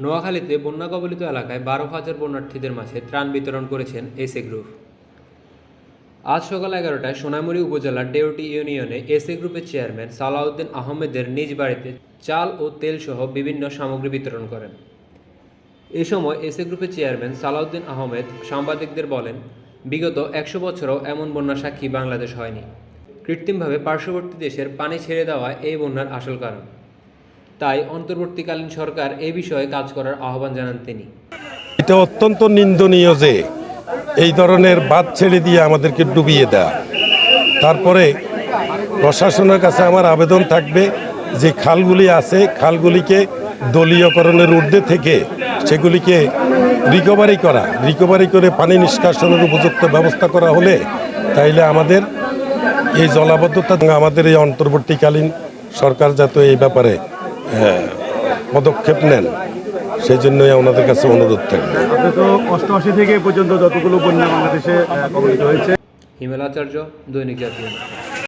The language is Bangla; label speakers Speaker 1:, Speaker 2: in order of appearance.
Speaker 1: নোয়াখালীতে বন্যা কবলিত এলাকায় 12,000 বন্যার্থীদের মাঝে ত্রাণ বিতরণ করেছেন এসএ গ্রুপ। আজ সকাল 11টায় সোনামুড়ি উপজেলার ডেউটি ইউনিয়নে এসএ গ্রুপের চেয়ারম্যান সালাউদ্দিন আহমেদের নিজ বাড়িতে চাল ও তেল সহ বিভিন্ন সামগ্রী বিতরণ করেন। এ সময় এসএ গ্রুপের চেয়ারম্যান সালাউদ্দিন আহমেদ সাংবাদিকদের বলেন, বিগত 100 বছরেও এমন বন্যার সাক্ষী বাংলাদেশ হয়নি। কৃত্রিমভাবে পার্শ্ববর্তী দেশের পানি ছেড়ে দেওয়া এই বন্যার আসল কারণ। তাই অন্তর্বর্তীকালীন সরকার এ বিষয়ে কাজ করার আহ্বান জানান তিনি।
Speaker 2: এটা অত্যন্ত নিন্দনীয় যে এই ধরনের বাঁধ ছেড়ে দিয়ে আমাদেরকে ডুবিয়ে দেয়া। তারপরে প্রশাসনের কাছে আমার আবেদন থাকবে যে খালগুলি আছে, খালগুলিকে দলীয়করণের ঊর্ধ্বে থেকে সেগুলিকে রিকভারি করে পানি নিষ্কাশনের উপযুক্ত ব্যবস্থা করা হলে তাইলে আমাদের এই জলাবদ্ধতা, আমাদের এই অন্তর্বর্তীকালীন সরকার যাতে এই ব্যাপারে পদক্ষেপ নেন, সেই জন্যই ওনাদের কাছে অনুরোধ থাকবে।
Speaker 3: আপনি তো 88 থেকে পর্যন্ত যতগুলো বন্যা বাংলাদেশে কবলিত হয়েছে।
Speaker 1: হিমেল আচার্য, দৈনিক জাতীয়।